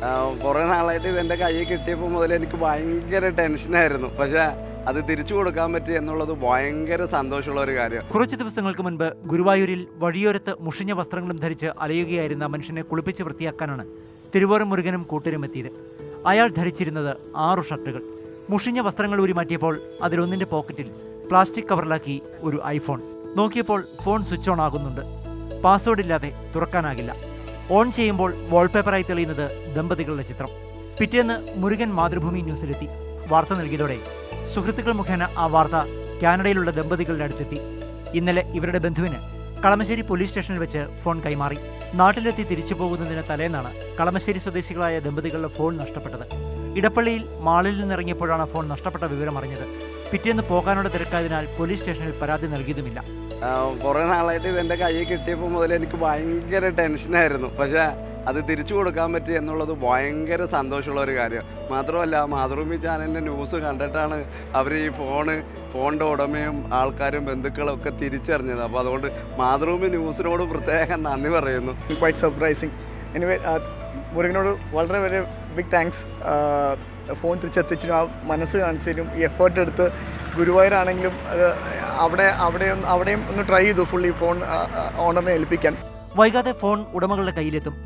കുറേ നാളായിട്ട് ഇതെൻ്റെ കയ്യിൽ കിട്ടിയപ്പോൾ മുതൽ എനിക്ക് ഭയങ്കര ടെൻഷനായിരുന്നു. പക്ഷേ അത് തിരിച്ചു കൊടുക്കാൻ പറ്റി എന്നുള്ളത് ഭയങ്കര സന്തോഷമുള്ള ഒരു കാര്യമാണ്. കുറച്ച് ദിവസങ്ങൾക്ക് മുൻപ് ഗുരുവായൂരിൽ വഴിയോരത്ത് മുഷിഞ്ഞ വസ്ത്രങ്ങളും ധരിച്ച് അലയുകയായിരുന്ന മനുഷ്യനെ കുളിപ്പിച്ച് വൃത്തിയാക്കാനാണ് തിരുവോരം മുരുകനും കൂട്ടരും എത്തിയത്. അയാൾ ധരിച്ചിരുന്നത് 6 ഷർട്ടുകൾ. മുഷിഞ്ഞ വസ്ത്രങ്ങൾ ഊരി മാറ്റിയപ്പോൾ അതിലൊന്നിൻ്റെ പോക്കറ്റിൽ പ്ലാസ്റ്റിക് കവറിലാക്കി ഒരു ഐഫോൺ. നോക്കിയപ്പോൾ ഫോൺ സ്വിച്ച് ഓൺ ആകുന്നുണ്ട്. പാസ്വേഡ് ഇല്ലാതെ തുറക്കാനാകില്ല. ഓൺ ചെയ്യുമ്പോൾ വാൾപേപ്പറായി തെളിയുന്നത് ദമ്പതികളുടെ ചിത്രം. പിറ്റേന്ന് മുരുകൻ മാതൃഭൂമി ന്യൂസിലെത്തി. വാർത്ത നൽകിയതോടെ സുഹൃത്തുക്കൾ മുഖേന ആ വാർത്ത കാനഡയിലുള്ള ദമ്പതികളുടെ അടുത്തെത്തി. ഇന്നലെ ഇവരുടെ ബന്ധുവിന് കളമശ്ശേരി പോലീസ് സ്റ്റേഷനിൽ വെച്ച് ഫോൺ കൈമാറി. നാട്ടിലെത്തി തിരിച്ചു പോകുന്നതിന് തലേന്നാണ് കളമശ്ശേരി സ്വദേശികളായ ദമ്പതികളുടെ ഫോൺ നഷ്ടപ്പെട്ടത്. ഇടപ്പള്ളിയിൽ മാളിൽ നിന്നിറങ്ങിയപ്പോഴാണ് ഫോൺ നഷ്ടപ്പെട്ട വിവരം അറിഞ്ഞത്. പിറ്റേന്ന് പോകാനുള്ള തിരക്കായതിനാൽ പോലീസ് സ്റ്റേഷനിൽ പരാതി നൽകിയതുമില്ല. കുറേ നാളായിട്ട് ഇതെൻ്റെ കയ്യിൽ കിട്ടിയപ്പോൾ മുതൽ എനിക്ക് ഭയങ്കര ടെൻഷനായിരുന്നു. പക്ഷേ അത് തിരിച്ചു കൊടുക്കാൻ പറ്റി എന്നുള്ളത് ഭയങ്കര സന്തോഷമുള്ള ഒരു കാര്യമാണ്. മാത്രമല്ല, മാതൃഭൂമി ചാനലിൻ്റെ ന്യൂസ് കണ്ടിട്ടാണ് അവർ ഈ ഫോണിൻ്റെ ഉടമയും ആൾക്കാരും ബന്ധുക്കളും ഒക്കെ തിരിച്ചറിഞ്ഞത്. അപ്പോൾ അതുകൊണ്ട് മാതൃഭൂമി ന്യൂസിനോട് പ്രത്യേകം നന്ദി പറയുന്നു. Quite surprising. എനിവേ, മുരുകനോട് വളരെ വളരെ ബിഗ് താങ്ക്സ്. ഫോൺ തിരിച്ചെത്തിച്ചു, ആ മനസ്സ് കാണിച്ചതിനും ഈ എഫേർട്ട് എടുത്ത് ഗുരുവായൂരാണെങ്കിലും അത് അവിടെയും ഒന്ന് ട്രൈ ചെയ്തു ഫുള്ളി ഫോൺ ഓണറിനെ ഏൽപ്പിക്കാൻ. വൈകാതെ ഫോൺ ഉടമകളുടെ കയ്യിലെത്തും.